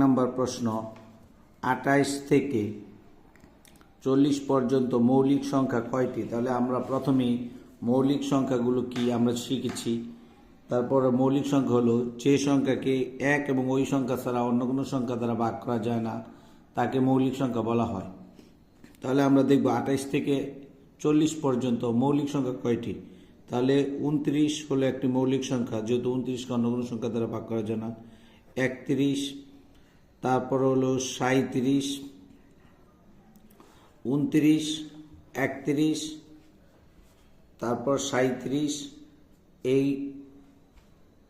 নম্বর প্রশ্ন ২৮ থেকে ৪০ পর্যন্ত মৌলিক সংখ্যা কয়টি? তাহলে আমরা প্রথমেই মৌলিক সংখ্যাগুলো কি আমরা শিখেছি। তারপর মৌলিক সংখ্যা হলো যে সংখ্যাকে এক এবং ওই সংখ্যা ছাড়া অন্য কোনো সংখ্যা দ্বারা ভাগ করা যায় না তাকে মৌলিক সংখ্যা বলা হয়। তাহলে আমরা দেখব ২৮ থেকে ৪০ পর্যন্ত মৌলিক সংখ্যা কয়টি। তাহলে ২৯ হলো একটি মৌলিক সংখ্যা, যেহেতু ২৯কে অন্য কোনো সংখ্যা দ্বারা ভাগ করা যায় না। ৩১, তারপর হলো ৩৭, ২৯, ৩১, তারপর ৩৭, এই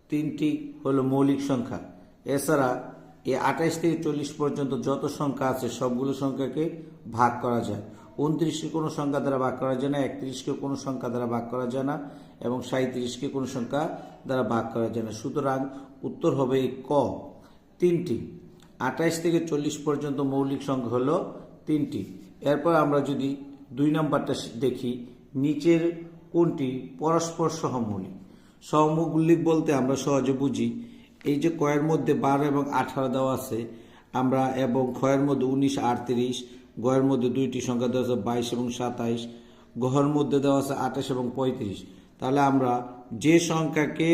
তিনটি হলো মৌলিক সংখ্যা। এছাড়া এই ২৮ থেকে ৪০ পর্যন্ত যত সংখ্যা আছে সবগুলো সংখ্যাকে ভাগ করা যায়। ২৯কে কোনো সংখ্যা দ্বারা ভাগ করা যায় না, ৩১কে কোনো সংখ্যা দ্বারা ভাগ করা যায় না এবং ৩৭কে কোনো সংখ্যা দ্বারা ভাগ করা যায় না। সুতরাং উত্তর হবে ক, তিনটি। ২৮ থেকে ৪০ পর্যন্ত মৌলিক সংখ্যা হলো তিনটি। এরপর আমরা যদি ২ নম্বরটা দেখি, নিচের কোনটি পরস্পর সহমৌলিক? সহমৌলিক বলতে আমরা সহজে বুঝি, এই যে কয়ের মধ্যে ১২ এবং ১৮ দেওয়া আছে আমরা, এবং ক্ষয়ের মধ্যে ১৯, ৩৮, গয়ের মধ্যে দুইটি সংখ্যা দেওয়া আছে ২২ এবং ২৭, গহর মধ্যে দেওয়া আছে ২৮ এবং ৩৫। তাহলে আমরা যে সংখ্যাকে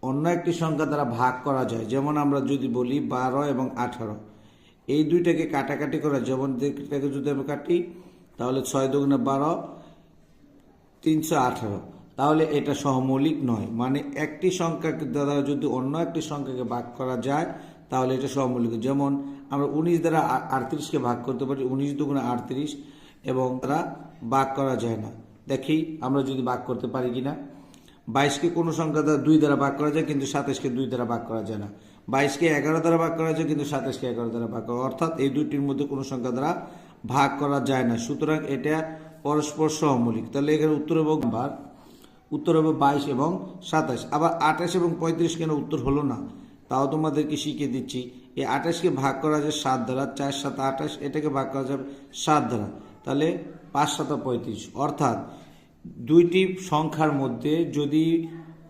অন্য একটি সংখ্যা দ্বারা ভাগ করা যায়, যেমন আমরা যদি বলি ১২ এবং ১৮, এই দুইটাকে কাটাকাটি করা, যেমন এটাকে যদি আমরা কাটি তাহলে ৬ দুগুণে ১২, ৩১৮। তাহলে এটা সহমৌলিক নয়, মানে একটি সংখ্যাকে দ্বারা যদি অন্য একটি সংখ্যাকে ভাগ করা যায় তাহলে এটা সহমৌলিক। যেমন আমরা ১৯ দ্বারা ৩৮কে ভাগ করতে পারি, ১৯ দুগুণে ৩৮, এবং তারা ভাগ করা যায় না। দেখি আমরা যদি ভাগ করতে পারি কিনা। ২২কে কোনো সংখ্যা দ্বারা ২ দ্বারা ভাগ করা যায়, কিন্তু ২৭কে ২ দ্বারা ভাগ করা যায় না। ২২কে ১১ দ্বারা ভাগ করা যায়, কিন্তু ২৭কে ১১ দ্বারা ভাগ করা, অর্থাৎ এই দুইটির মধ্যে কোনো সংখ্যা দ্বারা ভাগ করা যায় না। সুতরাং এটা পরস্পর সহমৌলিক। তাহলে এখানে উত্তর হবে ২২ এবং ২৭। আবার ২৮ এবং ৩৫ কেন উত্তর হলো না তাও তোমাদেরকে শিখিয়ে দিচ্ছি। এই ২৮কে ভাগ করা যায় ৭ দ্বারা, ৪ ৭ ২৮, এটাকে ভাগ করা যাবে ৭ দ্বারা, তাহলে ৫ ৭ ৩৫। অর্থাৎ দুইটি সংখ্যার মধ্যে যদি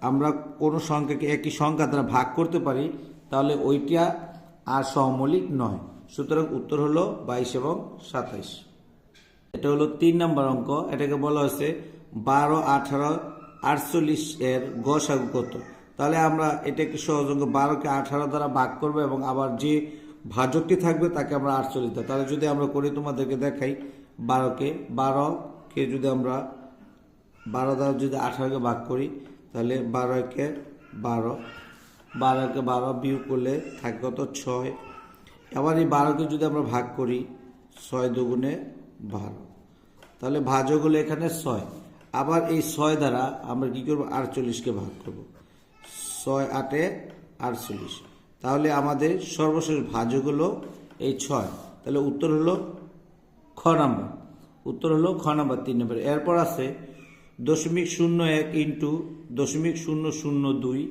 আমরা কোনো সংখ্যাকে একই সংখ্যা দ্বারা ভাগ করতে পারি তাহলে ওইটা আর সহমৌলিক নয়। সুতরাং উত্তর হলো ২২ এবং ২৭। এটা হলো ৩ নম্বর অঙ্ক। এটাকে বলা হয়েছে ১২, ১৮, ৪৮ এর গসাগু কত? তাহলে আমরা এটা একটি সহজ অঙ্ক। ১২কে ১৮ দ্বারা ভাগ করবো এবং আবার যে ভাজকটি থাকবে তাকে আমরা ৪৮ দেব। তাহলে যদি আমরা করি তোমাদেরকে দেখাই, ১২কে যদি আমরা ১২ দ্বারা যদি ১৮কে ভাগ করি তাহলে ১২কে ১২, ১২কে ১২ বিয়োগ করলে থাকে কত? ৬। আবার এই ১২কে যদি আমরা ভাগ করি ৬ দুগুণে ১২, তাহলে ভাজক হলো এখানে ৬। আবার এই ৬ দ্বারা আমরা কী করবো? ৪৮কে ভাগ করব, ৬ ৮ ৪৮। তাহলে আমাদের সর্বশেষ ভাজক হলো এই ৬। তাহলে উত্তর হলো খ নাম্বার। উত্তর হলো খ নাম্বার, ৩ নম্বর। এরপর আছে ০.০১ ইন্টু ০.০০২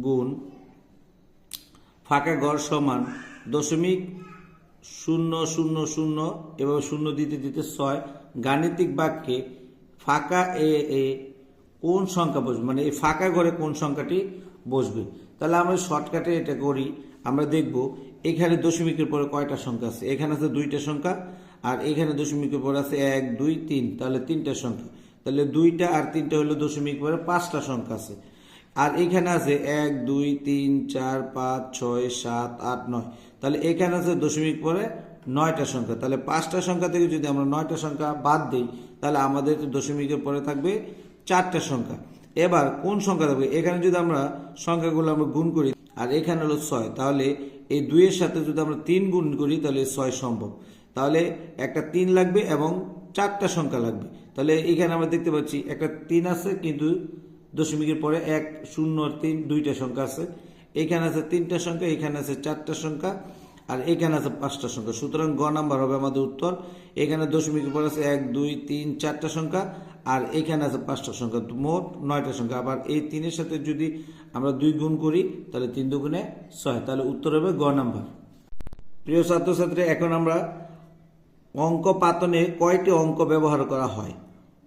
গুণ ফাঁকা ঘর সমান ০.০০০, এভাবে শূন্য দিতে দিতে ৬। গাণিতিক বাক্যে ফাঁকা এ কোন সংখ্যা বসবে, মানে এই ফাঁকা ঘরে কোন সংখ্যাটি বসবে? তাহলে আমরা শর্টকাটে এটা করি। আমরা দেখব এখানে দশমিকের পরে কয়টা সংখ্যা আছে। এখানে আছে ২টা সংখ্যা, আর এখানে দশমিকের পরে আছে ১ ২ ৩, তাহলে ৩টা সংখ্যা। তাহলে ২টা আর ৩টা হলো দশমিক পরে ৫টা সংখ্যা আছে। আর এখানে আছে ১ ২ ৩ ৪ ৫ ৬ ৭ ৮ ৯, তাহলে এখানে আছে দশমিক পরে ৯টা সংখ্যা। তাহলে ৫টা সংখ্যা থেকে যদি আমরা ৯টা সংখ্যা বাদ দিই তাহলে আমাদের দশমিকের পরে থাকবে ৪টা সংখ্যা। এবার কোন সংখ্যা থাকবে? এখানে যদি আমরা সংখ্যাগুলো আমরা গুণ করি, আর এখানে হলো ৬, তাহলে এই ২ এর সাথে যদি আমরা ৩ গুণ করি তাহলে ৬ সম্ভব। তাহলে একটা ৩ লাগবে এবং ৪টা সংখ্যা লাগবে। তাহলে এখানে আমরা দেখতে পাচ্ছি একটা ৩ আছে, কিন্তু দশমিকের পরে ১ ০ ৩ ২টা সংখ্যা আছে। এখানে আছে ৩টা সংখ্যা, এখানে আছে ৪টা সংখ্যা, আর এখানে আছে ৫টা সংখ্যা। সুতরাং গ নাম্বার হবে আমাদের উত্তর। এখানে দশমিকের পর আছে ১ ২ ৩ ৪টা সংখ্যা, আর এখানে আছে ৫টা সংখ্যা, মোট ৯টা সংখ্যা। আবার এই ৩-এর সাথে যদি আমরা ২ গুণ করি তাহলে ৩ দুগুণে ৬, তাহলে উত্তর হবে গ নাম্বার। প্রিয় ছাত্রছাত্রী, এখন আমরা অঙ্ক পাতনে কয়টি অঙ্ক ব্যবহার করা হয়?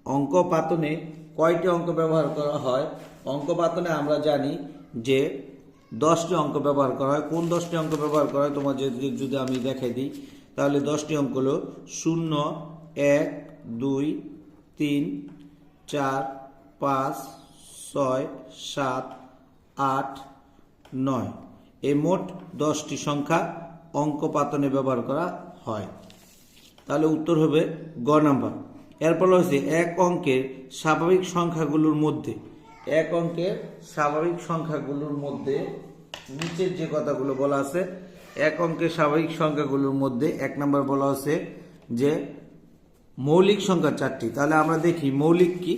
অঙ্ক পাতনে কয়টি অঙ্ক ব্যবহার করা হয়? অঙ্ক পাতনে আমরা জানি যে 10টি অঙ্ক ব্যবহার করা হয়। কোন 10টি অঙ্ক ব্যবহার করা হয় তোমার যদি আমি দেখাই দিই, তাহলে 10টি অঙ্ক হলো 0, 1, 2, 3, 4, 5, 6, 7, 8, 9। এই মোট 10টি সংখ্যা অঙ্ক পাতনে ব্যবহার করা হয়। তাহলে উত্তর হবে গ নাম্বার। এরপর হচ্ছে এক অঙ্কের স্বাভাবিক সংখ্যাগুলোর মধ্যে নিচের যে কথাগুলো বলা আছে, এক অঙ্কের স্বাভাবিক সংখ্যাগুলোর মধ্যে 1 নাম্বার বলা আছে যে মৌলিক সংখ্যা 4টি। তাহলে আমরা দেখি মৌলিক কি,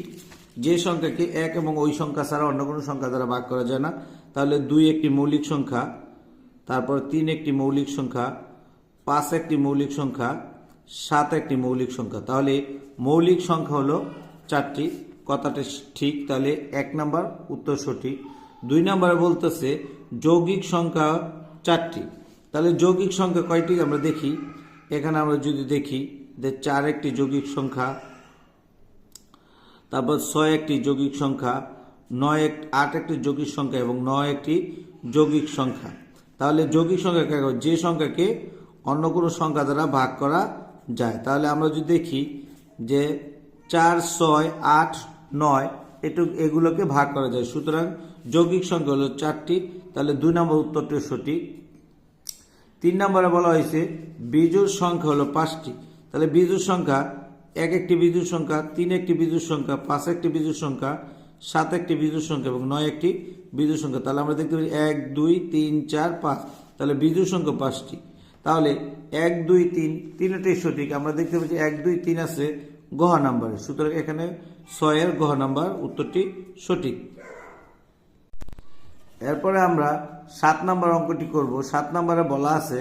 যে সংখ্যাকে 1 এবং ওই সংখ্যা ছাড়া অন্য কোনো সংখ্যা দ্বারা ভাগ করা যায় না। তাহলে 2 একটি মৌলিক সংখ্যা, তারপর 3 একটি মৌলিক সংখ্যা, 5 একটি মৌলিক সংখ্যা, 7 একটি মৌলিক সংখ্যা। তাহলে মৌলিক সংখ্যা হলো 4টি, কথাটা ঠিক। তাহলে 1 নাম্বার উত্তর সঠিক। 2 নাম্বারে বলতেছে যৌগিক সংখ্যা 4টি। তাহলে যৌগিক সংখ্যা কয়টি আমরা দেখি। এখানে আমরা যদি দেখি যে 4 একটি যৌগিক সংখ্যা, তারপর 6 একটি যৌগিক সংখ্যা, 8 একটি যৌগিক সংখ্যা এবং 9 একটি যৌগিক সংখ্যা। তাহলে যৌগিক সংখ্যা যে সংখ্যাকে অন্য কোনো সংখ্যা দ্বারা ভাগ করা যায়। তাহলে আমরা যদি দেখি যে 4, 6, 8, 9 এগুলোকে ভাগ করা যায়, সুতরাং যৌগিক সংখ্যা হলো 4টি। তাহলে 2 নম্বর উত্তরটি সঠিক। 3 নম্বরে বলা হয়েছে বিজোড় সংখ্যা হলো 5টি। তাহলে বিজোড় সংখ্যা 1 একটি বিজোড় সংখ্যা, 3 একটি বিজোড় সংখ্যা, 5 একটি বিজোড় সংখ্যা, 7 একটি বিজোড় সংখ্যা এবং 9 একটি বিজোড় সংখ্যা। তাহলে আমরা দেখতে পাচ্ছি 1, 2, 3, 4, 5। তাহলে বিজোড় সংখ্যা 5টি। তাহলে 1, 2, 3 তিনটাই সঠিক। আমরা দেখতে পাচ্ছি 1, 2, 3 আছে গ নাম্বারে, সুতরাং এখানে 6 এর গ নাম্বার উত্তরটি সঠিক। এরপরে আমরা 7 নাম্বার অঙ্কটি করব। 7 নাম্বারে বলা আছে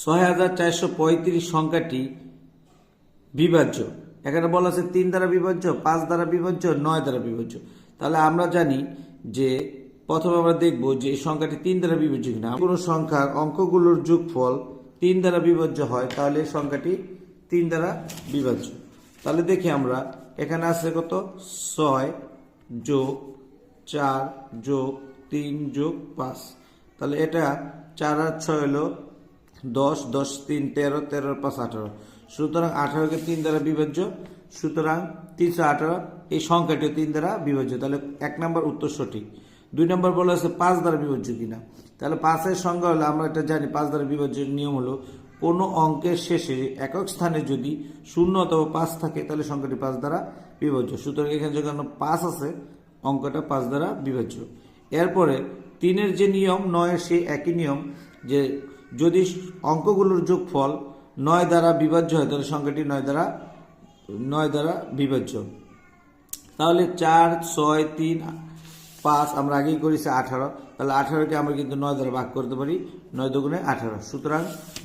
6435 সংখ্যাটি বিভাজ্য। এখানে বলা আছে 3 দ্বারা বিভাজ্য, 5 দ্বারা বিভাজ্য, 9 দ্বারা বিভাজ্য। তাহলে আমরা জানি যে প্রথমে আমরা দেখব যে এই সংখ্যাটি 3 দ্বারা বিভাজ্য কিনা। কোনো সংখ্যার অঙ্কগুলোর যোগফল 3 দ্বারা বিভাজ্য হয়, তাহলে এই সংখ্যাটি 3 দ্বারা বিভাজ্য। তাহলে দেখি আমরা এখানে আছে কত, 6 যোগ 4 যোগ 3 যোগ 5। তাহলে এটা 4 আর 6 হলো 10, 10, 3, 13, 13, 5, 18। সুতরাং 18কে 3 দ্বারা বিভাজ্য, সুতরাং 318 এই সংখ্যাটি 3 দ্বারা বিভাজ্য। তাহলে 1 নম্বর উত্তর সঠিক। 2 নম্বর বলা আছে 5 দ্বারা বিভাজ্য কিনা। তাহলে 5-এর সংখ্যা হলো, আমরা এটা জানি 5 দ্বারা বিভাজ্যের নিয়ম হলো কোনো অঙ্কের শেষে একক স্থানে যদি 0 অথবা 5 থাকে তাহলে সংখ্যাটি 5 দ্বারা বিভাজ্য। সুতরাং এখানে যখন 5 আছে অঙ্কটা 5 দ্বারা বিভাজ্য। এরপরে 3-এর যে নিয়ম, 9-এর সেই একই নিয়ম, যে যদি অঙ্কগুলোর যোগফল 9 দ্বারা বিভাজ্য হয় তাহলে সংখ্যাটি 9 দ্বারা বিভাজ্য। তাহলে 4, 6, 3, 5 আমরা আগেই করেছি 18। তাহলে 18কে আমরা কিন্তু 9 দ্বারা ভাগ করতে পারি, 9 দুগুণে 18। সুতরাং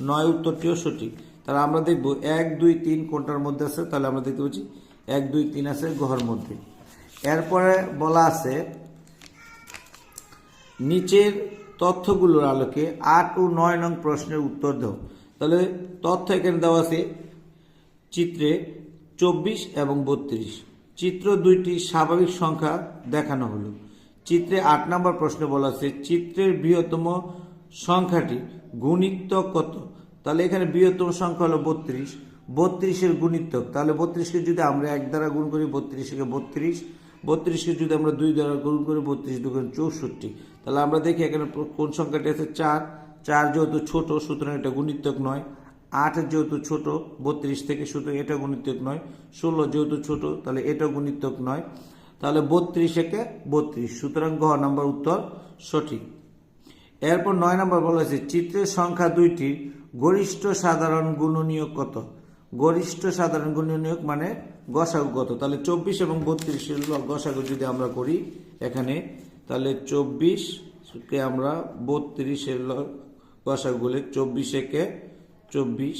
9 উত্তরটিও সঠিক। তাহলে আমরা দেখব 1, 2, 3 কোনটার মধ্যে আছে। তাহলে আমরা দেখতে পাচ্ছি 1, 2, 3 আছে গহর মধ্যে। এরপরে বলা আছে নিচের তথ্যগুলোর আলোকে 8 ও 9 নং প্রশ্নের উত্তর দাও। তাহলে তথ্য এখানে দেওয়া আছে চিত্রে 24 এবং 32। চিত্র 2টি স্বাভাবিক সংখ্যা দেখানো হলো। চিত্রে 8 নম্বর প্রশ্নে বলা আছে চিত্রের বৃহত্তম সংখ্যাটি গুণিতক কত। তাহলে এখানে বৃহত্তম সংখ্যা হলো 32, 32-এর গুণিতক। তাহলে 32কে যদি আমরা 1 দ্বারা গুণ করি 32-কে 32, 32কে যদি আমরা 2 দ্বারা গুণ করি 32 দুগুণ 64। তাহলে আমরা দেখি এখানে কোন সংখ্যাটি আছে 4, 4 যেহেতু ছোট সুতরাং এটা গুণিতক নয়। 8 যেহেতু ছোট 32 থেকে, সুতরাং এটা গুণিতক নয়। 16 যেহেতু ছোট তাহলে এটা গুণিতক নয়। তাহলে 32-একে 32, সুতরাং ঘ নাম্বার উত্তর সঠিক। এরপর 9 নম্বর বলা হয়েছে চিত্রের সংখ্যা 2টির গরিষ্ঠ সাধারণ গুণনীয়ক কত। গরিষ্ঠ সাধারণ গুণনীয়ক মানে গসাগু কত। তাহলে 24 এবং 32-এর গসাগু যদি আমরা করি এখানে, তাহলে 24-কে আমরা 32-এর গসাগু করলে 24-একে 24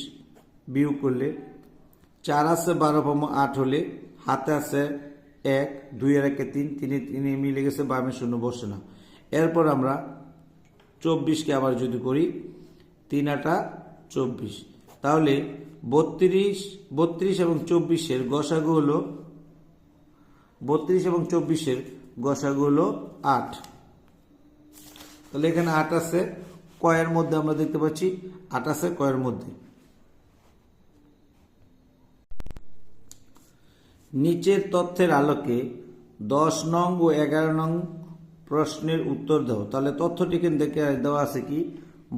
বিয়োগ করলে 4 আছে 12 8 হলে হাতে আছে 1, 2 এর 1 3, 3 মিলে গেছে, বামে শূন্য বসে না। এরপর আমরা 24-কে আবার যদি করি 3 8 24, তাহলে 32 এবং 24-এর গসাগু হলো 32 এবং 24-এর গসাগু হলো 8। তাহলে এখানে 8 আছে কয়ের মধ্যে, আমরা দেখতে পাচ্ছি 8 আছে কয়ের মধ্যে। নিচের তথ্যের আলোকে 10 নং ও 11 নং প্রশ্নের উত্তর দাও। তাহলে তথ্যটি দেখে দেওয়া আছে কি,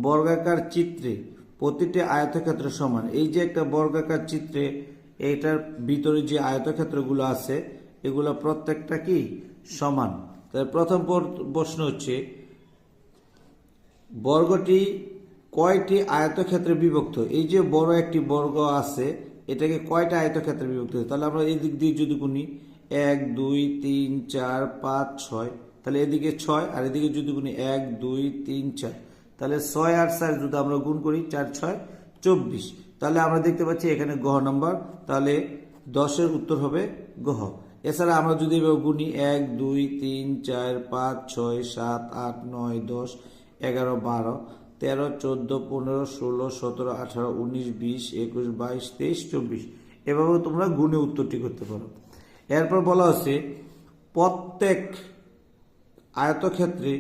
বর্গাকার চিত্রে প্রতিটি আয়তক্ষেত্র সমান। এই যে একটা বর্গাকার চিত্রে এইটার ভিতরে যে আয়তক্ষেত্রগুলো আছে এগুলো প্রত্যেকটা কি সমান। তাহলে প্রথম প্রশ্ন হচ্ছে বর্গটি কয়টি আয়তক্ষেত্রে বিভক্ত। এই যে বড় একটি বর্গ আছে এটাকে কয়টা আয়তক্ষেত্রে বিভক্ত, তাহলে আমরা এই দিক দিয়ে যদি গুনি 1 2 3 4 5 6, তাহলে এদিকে 6 আর এদিকে যদি গুনি 1 2 3 4, তাহলে 6 আর 4 যদি আমরা গুণ করি 4 6 24। তাহলে আমরা দেখতে পাচ্ছি এখানে গহ নাম্বার, তাহলে 10-এর উত্তর হবে গহ। এছাড়া আমরা যদি এভাবে গুনি 1 2 3 4 5 6 7 8 9 10 11 12 13 14 15 16 17 18 19 20 21 22 23 24, এভাবে তোমরা গুণে উত্তরটি করতে পারো। এরপর বলা হচ্ছে প্রত্যেক আয়তক্ষেত্রে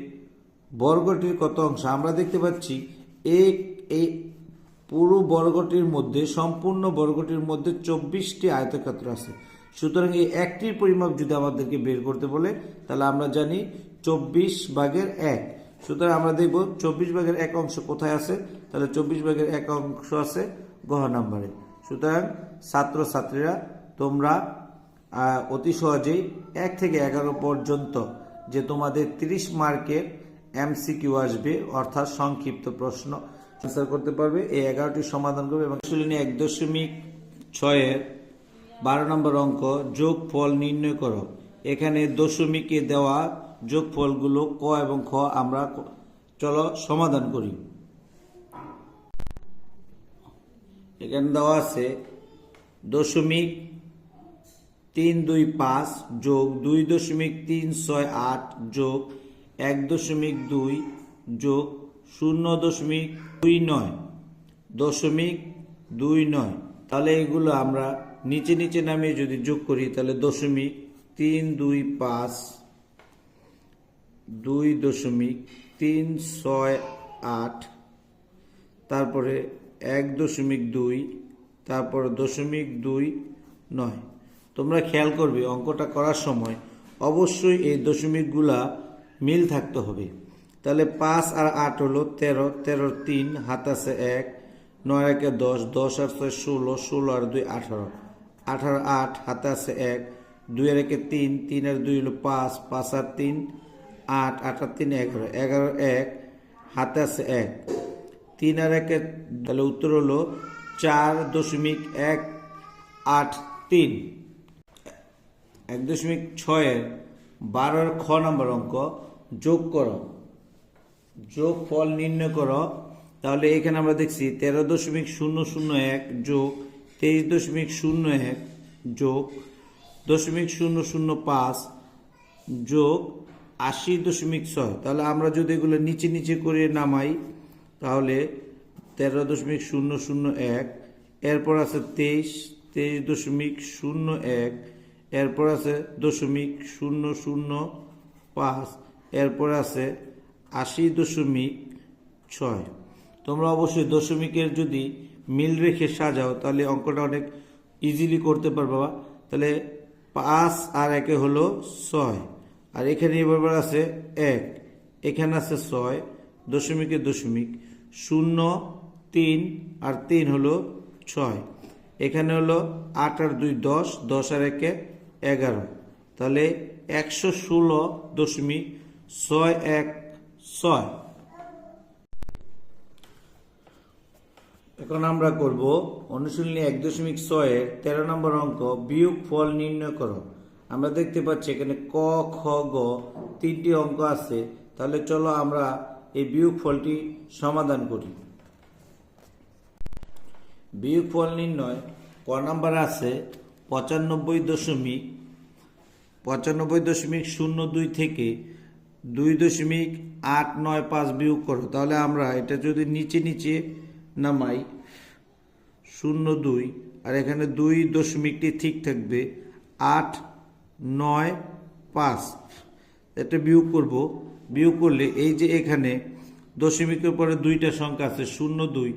বর্গটির কত অংশ। আমরা দেখতে পাচ্ছি এই পুরো বর্গটির মধ্যে, সম্পূর্ণ বর্গটির মধ্যে 24টি আয়তক্ষেত্র আছে। সুতরাং এই একটির পরিমাপ যদি আমাদেরকে বের করতে বলে তাহলে আমরা জানি 24/1। সুতরাং আমরা দেখব 24/1 অংশ কোথায় আছে, তাহলে 24/1 অংশ আছে গহ নাম্বারে। সুতরাং ছাত্রছাত্রীরা তোমরা অতি সহজেই 1 থেকে 11 পর্যন্ত যে তোমাদের 30 মার্কের MCQ আসবে, অর্থাৎ সংক্ষিপ্ত প্রশ্ন আনসার করতে পারবে, এই 11টি সমাধান করবে। এবং 1.6-এর 12 নম্বর অঙ্ক যোগফল নির্ণয় করো। এখানে দশমিকে দেওয়া যোগফলগুলো ক এবং খ আমরা চলো সমাধান করি। এখানে দেওয়া আছে 0.325 যোগ 2.368 যোগ 1.2 যোগ 0.29। তাহলে এগুলো আমরা নিচে নিচে নামিয়ে যদি যোগ করি তাহলে 0.325 2.368 তারপরে 1.2 তারপরে 0.29। তোমরা খেয়াল করবে অঙ্কটা করার সময় অবশ্যই এই দশমিকগুলা মিল থাকতে হবে। তাহলে 5 আর 8 হলো 13, 13 3 হাত আছে 1, 9 1 10, 10 আর 6 16, 16 আর 2 18, 18 8 হাতে আছে 1, 2 আর 1 3, 3 আর 2 হলো 5, 5 আর 3 8, 8 আর 3 11, 11 1 হাতে আছে 1, 3 আর 1, তাহলে উত্তর হলো 4.183। 1.6-এর 12-এর খ নম্বর অঙ্ক যোগ করো, যোগফল নির্ণয় করো। তাহলে এখানে আমরা দেখছি 13.001 যোগ 23.01 যোগ 0.005 যোগ 80.6। তাহলে আমরা যদি এগুলো নিচে নিচে করে নামাই তাহলে 13.001, এরপর আছে 23.01, এরপর আছে 0.005, এরপর আছে 80.6। তোমরা অবশ্যই দশমিকের যদি মিল রেখে সাজাও তাহলে অঙ্কটা অনেক ইজিলি করতে পারবা। তাহলে 5 আর 1 হলো 6, আর এখানে এবার আছে 1, এখানে আছে 6, দশমিকে দশমিক 0 3 আর 3 হলো 6, এখানে হলো 8 আর 2 10, 10 আর 1 11, তাহলে 116.616। এখন আমরা করব অনুশীলনী 1.6-এর 13 নম্বর অঙ্ক বিয়োগ ফল নির্ণয় করো। আমরা দেখতে পাচ্ছি এখানে ক খ গ 3টি অঙ্ক আছে। তাহলে চলো আমরা এই বিয়োগ ফলটি সমাধান করি। বিয়োগ ফল নির্ণয় ক নাম্বার আছে 95.02 থেকে 2.895 বিয়োগ করো। তাহলে আমরা এটা যদি নিচে নিচে নামাই 0.2 আর এখানে 2 দশমিকটি ঠিক থাকবে 8 9 5। এটা বিয়োগ করব। বিয়োগ করলে এই যে এখানে দশমিকের পরে দুইটা সংখ্যা আছে 0 2,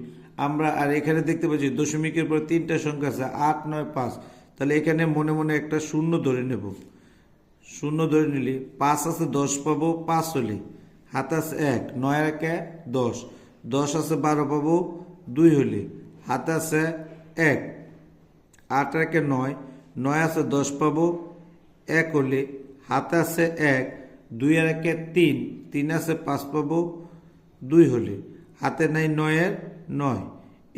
আমরা আর এখানে দেখতে পাচ্ছি দশমিকের পরে তিনটা সংখ্যা আছে 8 9 5। তাহলে এখানে মনে মনে একটা শূন্য ধরে নেব। শূন্য ধরে নিলে 5 আছে 10 পাবো 5 হলে, হাতে আছে 1, 9 আর 1 10, 10 আছে 12 পাবো 2 হলে, হাতে আছে 1, 8 আর 1 9, 9 আছে 10 পাবো 1 হলে, হাতে আছে 1, 2 আর 1 3, 3 আছে 5 পাবো 2 হলে, হাতে নাই 9 এর 9।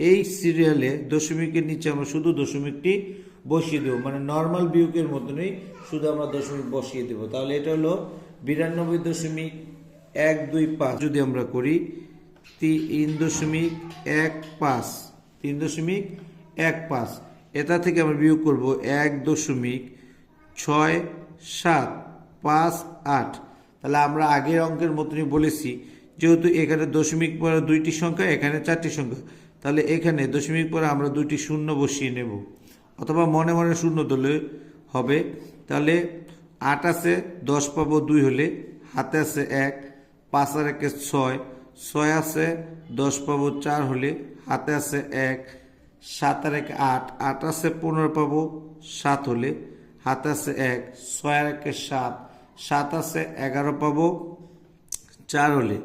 এই সিরিয়ালে দশমিকের নিচে আমরা শুধু দশমিকটি বসিয়ে দেবো, মানে নর্মাল বিয়োগের মতনই শুধু আমরা দশমিক বসিয়ে দেবো। তাহলে এটা হলো 92.125। যদি আমরা করি 3.15, 3.15, এটা থেকে আমরা বিয়োগ করব 1.6758। তাহলে আমরা আগের অঙ্কের মতনই বলেছি, যেহেতু এখানে দশমিক পরে দুইটি সংখ্যা, এখানে চারটি সংখ্যা, তাহলে এখানে দশমিক পরে আমরা দুইটি শূন্য বসিয়ে নেব, অথবা মনে মনে শূন্য দিলে হবে। তাহলে 8 আছে 10 পাবো 2 হলে, হাতে আছে 1, 5 আর 1 6, 6 আছে 10 পাবো 4 হলে, হাতে আছে 1, 7 আর 1 8, 8 আছে 15 পাবো 7 হলে, হাতে আছে 1, 6 আর 1 7, 7 আছে 11 পাবো 4 হলে,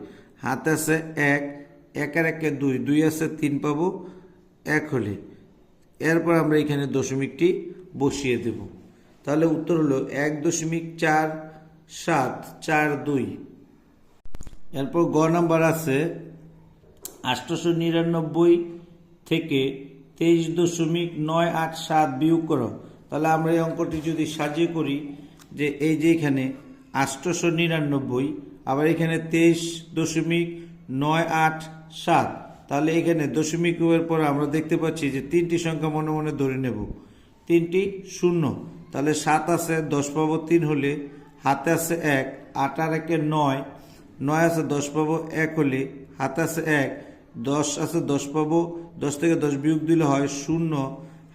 হাতে আছে 1, 1 আর 1 2, 2 আছে 3 পাবো 1 হলে। এরপর আমরা এখানে দশমিকটি বসিয়ে দেব। তাহলে উত্তর হলো 1.4742। এরপর গ নাম্বার আছে 899 থেকে 23.987 বিয়োগ করো। তাহলে আমরা এই অঙ্কটি যদি সাজিয়ে করি, যে এই যে এখানে 899, আবার এখানে 23.987, তাহলে এখানে দশমিকের পর আমরা দেখতে পাচ্ছি যে তিনটি সংখ্যা মনে মনে ধরে নেব, তিনটি শূন্য। তাহলে 7 আছে 10 পাবো 3 হলে, হাতে আছে 1, 8 আর 1 9, 9 আছে 10 পাবো 1 হলে, হাতে আছে 1, 10 আছে 10 পাবো, 10 থেকে 10 বিয়োগ দিলে হয় 0,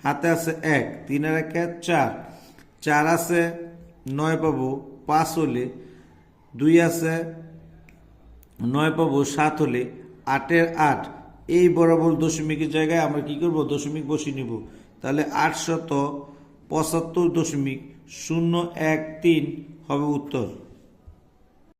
হাতে আছে 1, 3 আর 1 4, 4 আছে 9 পাবো 5 হলে, 2 আছে 9 পাবো 7 হলে, 8 এর 8। এই বরাবর দশমিকের জায়গায় আমরা কি করব, দশমিক বসিয়ে নিব। তাহলে 875.013 হবে উত্তর।